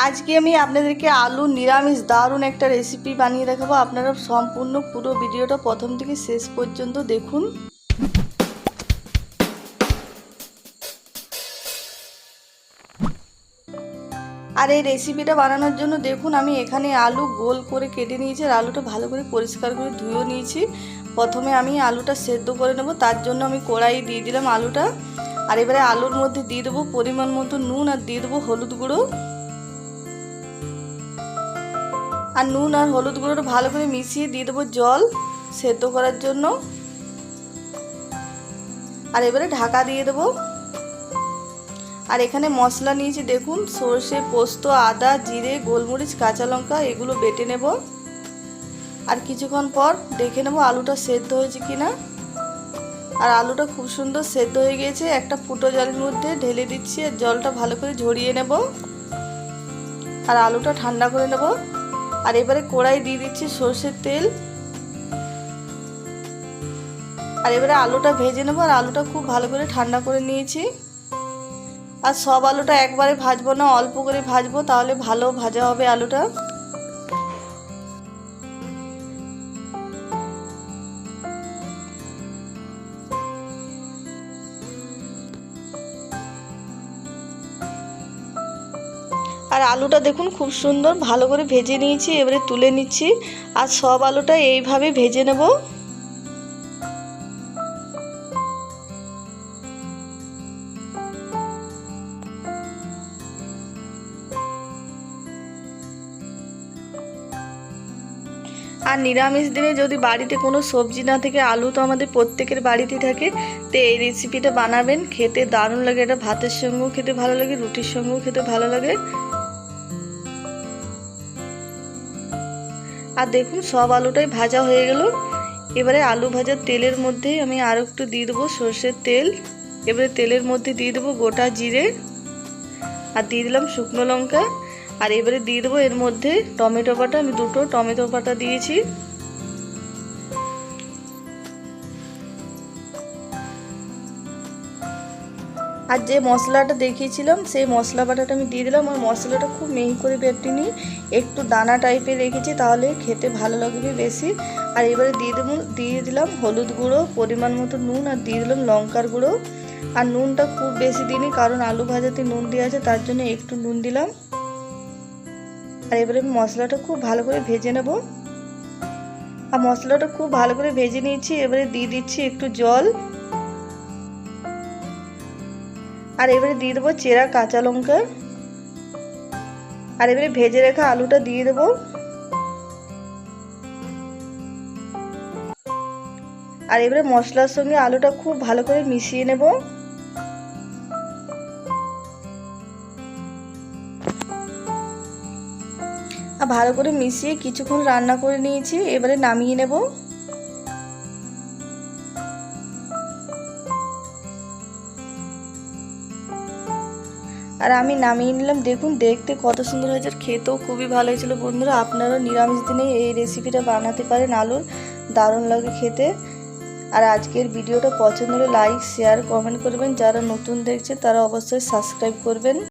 আজকে আমি আপনাদেরকে আলু নিরামিষ দারুণ একটা রেসিপি বানিয়ে দেখাবো। আপনারা সম্পূর্ণ পুরো ভিডিওটা প্রথম থেকে শেষ পর্যন্ত দেখুন। আর এই রেসিপিটা বানানোর জন্য দেখুন আমি এখানে আলু গোল করে কেটে নিয়েছি, আর আলুটা ভালো করে পরিষ্কার করে ধুয়েও নিয়েছি। প্রথমে আমি আলুটা সেদ্ধ করে নেব, তার জন্য আমি কড়াই দিয়ে দিলাম আলুটা। আর এবারে আলুর মধ্যে দিয়ে দেবো পরিমাণ মতো নুন, আর দিয়ে দেবো হলুদ গুঁড়ো। আর নুন আর হলুদ গুঁড়োটা ভালো করে মিশিয়ে দিয়ে দেবো জল সেদ্ধ করার জন্য। আর এবারে ঢাকা দিয়ে দেবো। আর এখানে মশলা নিয়েছি দেখুন, সর্ষে, পোস্ত, আদা, জিরে, গোলমরিচ, কাঁচা লঙ্কা, এগুলো বেটে নেব। আর কিছুক্ষণ পর দেখে নেব আলুটা সেদ্ধ হয়েছে কিনা। আর আলুটা খুব সুন্দর সেদ্ধ হয়ে গিয়েছে। একটা ফুটো জলের মধ্যে ঢেলে দিচ্ছি, আর জলটা ভালো করে ঝরিয়ে নেব। আর আলুটা ঠান্ডা করে নেব। আর এবারে কড়াই দিয়ে দিচ্ছি সর্ষের তেল। আর এবারে আলুটা ভেজে নেব। আর আলুটা খুব ভালো করে ঠান্ডা করে নিয়েছি। আর সব আলুটা একবারে ভাজবো না, অল্প করে ভাজবো, তাহলে ভালো ভাজা হবে আলুটা। আর আলুটা দেখুন খুব সুন্দর ভালো করে ভেজে নিয়েছি, এবারে তুলে নিচ্ছি। আর সব আলুটা এইভাবে ভেজে নেব। আর নিরামিষ দিনে যদি বাড়িতে কোনো সবজি না থাকে, আলু তো আমাদের প্রত্যেকের বাড়িতেই থাকে, তো এই রেসিপিটা বানাবেন, খেতে দারুণ লাগে। এটা ভাতের সঙ্গেও খেতে ভালো লাগে, রুটির সঙ্গেও খেতে ভালো লাগে। আর দেখুন সব আলুটাই ভাজা হয়ে গেল। এবারে আলু ভাজার তেলের মধ্যে আমি আরও একটু দিয়ে দেবো সর্ষের তেল। এবারে তেলের মধ্যে দিয়ে দেবো গোটা জিরে, আর দিয়ে দিলাম শুকনো লঙ্কা। আর এবারে দিয়ে দেবো এর মধ্যে টমেটো বাটা, আমি দুটো টমেটো বাটা দিয়েছি। আর যে মশলাটা দেখিয়েছিলাম সেই মশলা বাটাটা আমি দিয়ে দিলাম। আর মশলাটা খুব মিহি করে বেটে নিই, একটু দানা টাইপের রেখেছি, তাহলে খেতে ভালো লাগবে বেশি। আর এবারে দিয়ে দিলাম হলুদ গুঁড়ো, পরিমাণ মতো নুন, আর দিয়ে দিলাম লঙ্কার গুঁড়ো। আর নুনটা খুব বেশি দিইনি, কারণ আলু ভাজাতে নুন দেওয়া আছে, তার জন্য একটু নুন দিলাম। আর এবারে মশলাটা খুব ভালো করে ভেজে নেব। আর মশলাটা খুব ভালো করে ভেজে নিয়েছি, এবারে দিয়ে দিচ্ছি একটু জল। আর এবারে দিয়ে দেবো চেরা কাঁচা লঙ্কা। আর এবারে ভেজে রাখা আলুটা দিয়ে দেবো। আর এবারে মশলার সঙ্গে আলুটা খুব ভালো করে মিশিয়ে নেব। আর ভালো করে মিশিয়ে কিছুক্ষণ রান্না করে নিয়েছি, এবারে নামিয়ে নেব। আর আমি নামিয়ে নিলাম। দেখুন দেখতে কত সুন্দর হয়েছে, খেতেও খুবই ভালো হয়েছিল। বন্ধুরা আপনারা নিরামিষ দিনে এই রেসিপিটা বানাতে পারেন, আলুর দারুণ লাগে খেতে। আর আজকের ভিডিওটা পছন্দ হলে লাইক, শেয়ার, কমেন্ট করবেন। যারা নতুন দেখছে তারা অবশ্যই সাবস্ক্রাইব করবেন।